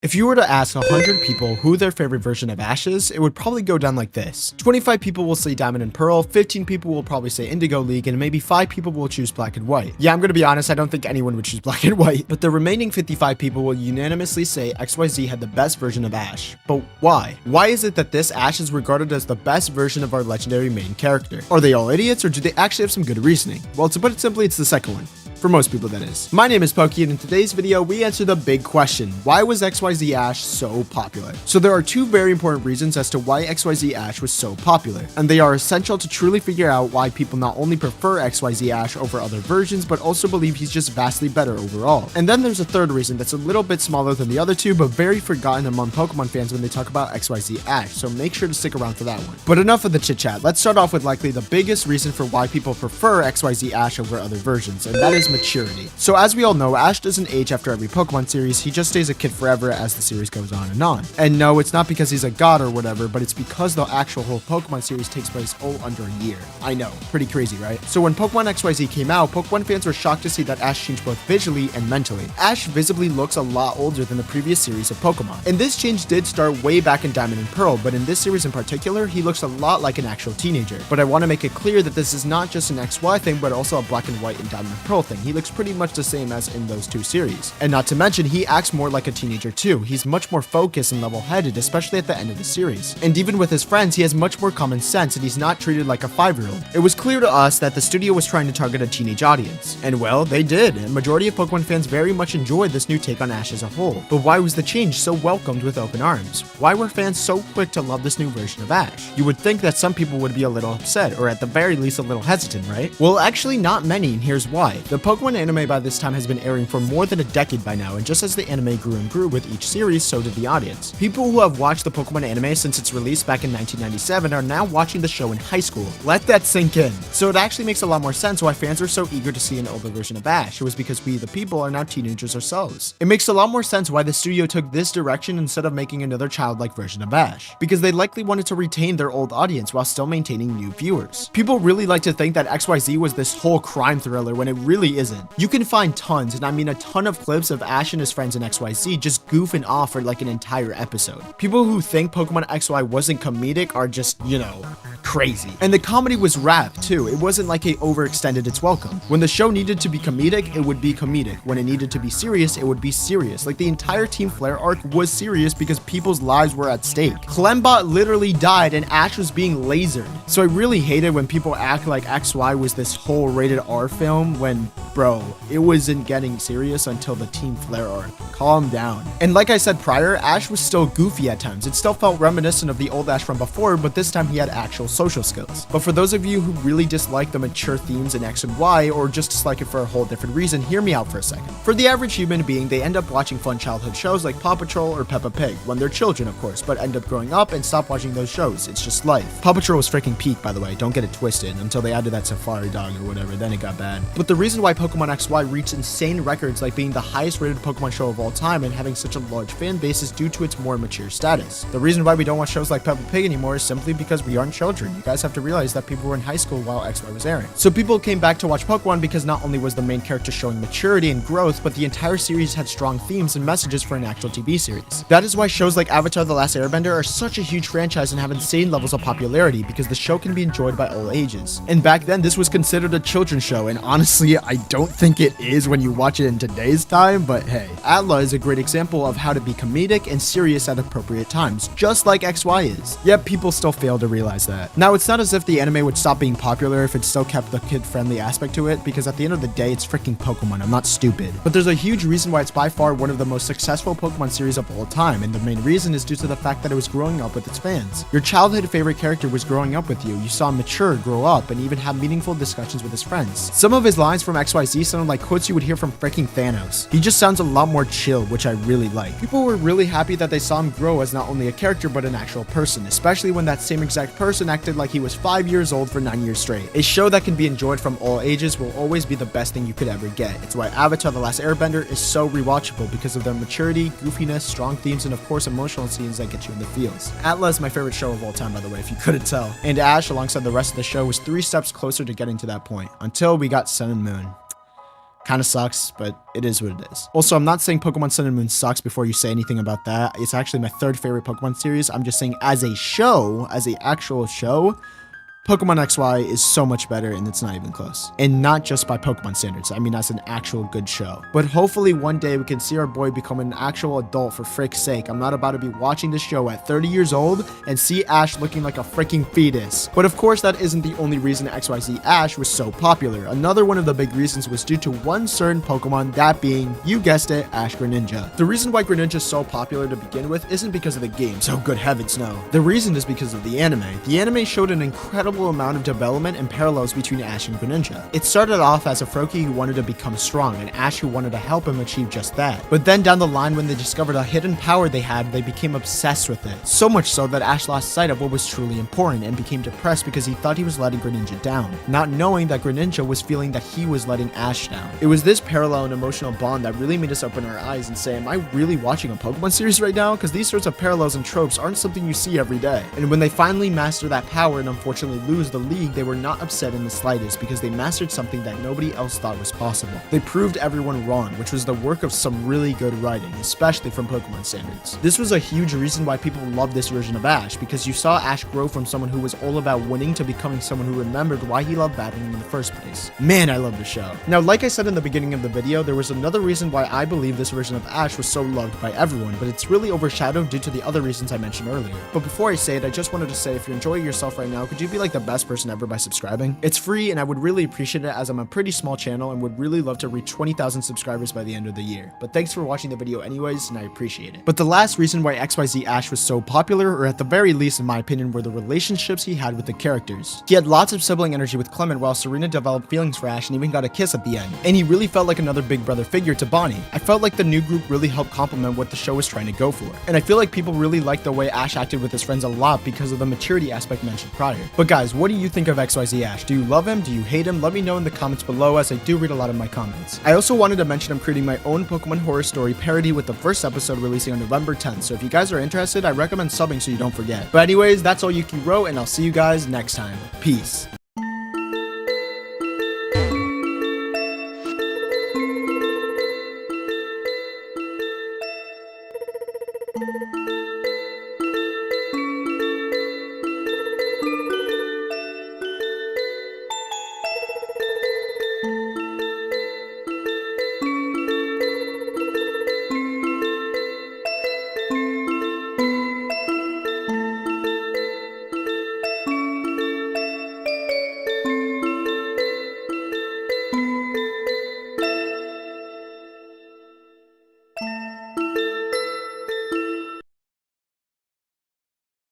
If you were to ask 100 people who their favorite version of Ash is, it would probably go down like this. 25 people will say Diamond and Pearl, 15 people will probably say Indigo League, and maybe 5 people will choose Black and White. Yeah, I'm gonna be honest, I don't think anyone would choose Black and White, but the remaining 55 people will unanimously say XYZ had the best version of Ash. But why? Why is it that this Ash is regarded as the best version of our legendary main character? Are they all idiots, or do they actually have some good reasoning? Well, to put it simply, it's the second one. For most people, that is. My name is Pokey, and in today's video, we answer the big question. Why was XYZ Ash so popular? So there are two very important reasons as to why XYZ Ash was so popular, and they are essential to truly figure out why people not only prefer XYZ Ash over other versions, but also believe he's just vastly better overall. And then there's a third reason that's a little bit smaller than the other two, but very forgotten among Pokemon fans when they talk about XYZ Ash, so make sure to stick around for that one. But enough of the chit chat, let's start off with likely the biggest reason for why people prefer XYZ Ash over other versions, and that is maturity. So as we all know, Ash doesn't age after every Pokemon series, he just stays a kid forever as the series goes on and on. And no, it's not because he's a god or whatever, but it's because the actual whole Pokemon series takes place all under a year. I know, pretty crazy, right? So when Pokemon XYZ came out, Pokemon fans were shocked to see that Ash changed both visually and mentally. Ash visibly looks a lot older than the previous series of Pokemon. And this change did start way back in Diamond and Pearl, but in this series in particular, he looks a lot like an actual teenager. But I want to make it clear that this is not just an XY thing, but also a Black and White and Diamond and Pearl thing. He looks pretty much the same as in those two series. And not to mention, he acts more like a teenager too. He's much more focused and level-headed, especially at the end of the series. And even with his friends, he has much more common sense and he's not treated like a 5-year-old. It was clear to us that the studio was trying to target a teenage audience. And well, they did. A majority of Pokemon fans very much enjoyed this new take on Ash as a whole. But why was the change so welcomed with open arms? Why were fans so quick to love this new version of Ash? You would think that some people would be a little upset, or at the very least a little hesitant, right? Well, actually not many, and here's why. The Pokemon anime by this time has been airing for more than a decade by now, and just as the anime grew and grew with each series, so did the audience. People who have watched the Pokemon anime since its release back in 1997 are now watching the show in high school. Let that sink in. So it actually makes a lot more sense why fans are so eager to see an older version of Ash. It was because we, the people, are now teenagers ourselves. It makes a lot more sense why the studio took this direction instead of making another childlike version of Ash, because they likely wanted to retain their old audience while still maintaining new viewers. People really like to think that XYZ was this whole crime thriller when it really isn't. You can find tons, and I mean a ton of clips of Ash and his friends in XYZ just goofing off for like an entire episode. People who think Pokemon XY wasn't comedic are just, you know, crazy. And the comedy was wrapped too. It wasn't like it overextended its welcome. When the show needed to be comedic, it would be comedic. When it needed to be serious, it would be serious. Like the entire Team Flare arc was serious because people's lives were at stake. Clembot literally died and Ash was being lasered. So I really hated when people act like XY was this whole rated R film when, bro, it wasn't getting serious until the Team Flare arc. Calm down. And like I said prior, Ash was still goofy at times. It still felt reminiscent of the old Ash from before, but this time he had actual social skills. But for those of you who really dislike the mature themes in X and Y, or just dislike it for a whole different reason, hear me out for a second. For the average human being, they end up watching fun childhood shows like Paw Patrol or Peppa Pig, when they're children of course, but end up growing up and stop watching those shows. It's just life. Paw Patrol was freaking peak, by the way, don't get it twisted, until they added that safari dog or whatever, then it got bad. But the reason why Pokemon XY reached insane records like being the highest rated Pokemon show of all time and having such a large fan base is due to its more mature status. The reason why we don't watch shows like Peppa Pig anymore is simply because we aren't children. You guys have to realize that people were in high school while XY was airing. So people came back to watch Pokemon because not only was the main character showing maturity and growth, but the entire series had strong themes and messages for an actual TV series. That is why shows like Avatar: The Last Airbender are such a huge franchise and have insane levels of popularity, because the show can be enjoyed by all ages. And back then, this was considered a children's show, and honestly, I don't think it is when you watch it in today's time, but hey. Atla is a great example of how to be comedic and serious at appropriate times, just like XY is. Yet people still fail to realize that. Now, it's not as if the anime would stop being popular if it still kept the kid-friendly aspect to it, because at the end of the day, it's freaking Pokemon, I'm not stupid. But there's a huge reason why it's by far one of the most successful Pokemon series of all time, and the main reason is due to the fact that it was growing up with its fans. Your childhood favorite character was growing up with you, you saw him mature, grow up, and even have meaningful discussions with his friends. Some of his lines from XYZ sounded like quotes you would hear from freaking Thanos. He just sounds a lot more chill, which I really like. People were really happy that they saw him grow as not only a character but an actual person, especially when that same exact person acted like he was 5 years old for 9 years straight. A show that can be enjoyed from all ages will always be the best thing you could ever get. It's why Avatar: The Last Airbender is so rewatchable, because of their maturity, goofiness, strong themes, and of course emotional scenes that get you in the feels. Atla is my favorite show of all time, by the way, if you couldn't tell. And Ash, alongside the rest of the show, was 3 steps closer to getting to that point, until we got Sun and Moon. Kind of sucks, but it is what it is. Also, I'm not saying Pokemon Sun and Moon sucks before you say anything about that. It's actually my third favorite Pokemon series. I'm just saying as a show, as a actual show, Pokemon XY is so much better, and it's not even close. And not just by Pokemon standards, I mean as an actual good show. But hopefully one day we can see our boy become an actual adult, for frick's sake. I'm not about to be watching this show at 30 years old and see Ash looking like a freaking fetus. But of course that isn't the only reason XYZ Ash was so popular. Another one of the big reasons was due to one certain Pokemon, that being, you guessed it, Ash Greninja. The reason why Greninja is so popular to begin with isn't because of the game, so good heavens no. The reason is because of the anime. The anime showed an incredible amount of development and parallels between Ash and Greninja. It started off as a Froakie who wanted to become strong and Ash who wanted to help him achieve just that. But then down the line, when they discovered a hidden power they had, they became obsessed with it. So much so that Ash lost sight of what was truly important and became depressed because he thought he was letting Greninja down, not knowing that Greninja was feeling that he was letting Ash down. It was this parallel and emotional bond that really made us open our eyes and say, am I really watching a Pokemon series right now? Because these sorts of parallels and tropes aren't something you see every day. And when they finally master that power and unfortunately lose the league, they were not upset in the slightest because they mastered something that nobody else thought was possible. They proved everyone wrong, which was the work of some really good writing, especially from Pokemon standards. This was a huge reason why people loved this version of Ash, because you saw Ash grow from someone who was all about winning to becoming someone who remembered why he loved battling in the first place. Man, I love the show. Now, like I said in the beginning of the video, there was another reason why I believe this version of Ash was so loved by everyone, but it's really overshadowed due to the other reasons I mentioned earlier. But before I say it, I just wanted to say, if you're enjoying yourself right now, could you be like the best person ever by subscribing? It's free and I would really appreciate it, as I'm a pretty small channel and would really love to reach 20,000 subscribers by the end of the year. But thanks for watching the video anyways, and I appreciate it. But the last reason why XYZ Ash was so popular, or at the very least in my opinion, were the relationships he had with the characters. He had lots of sibling energy with Clement, while Serena developed feelings for Ash and even got a kiss at the end. And he really felt like another big brother figure to Bonnie. I felt like the new group really helped complement what the show was trying to go for. And I feel like people really liked the way Ash acted with his friends a lot because of the maturity aspect mentioned prior. But guys, what do you think of XYZ Ash? Do you love him? Do you hate him? Let me know in the comments below, as I do read a lot of my comments. I also wanted to mention I'm creating my own Pokemon horror story parody with the first episode releasing on November 10th. So if you guys are interested, I recommend subbing so you don't forget. But anyways, that's all Yuki wrote, and I'll see you guys next time. Peace.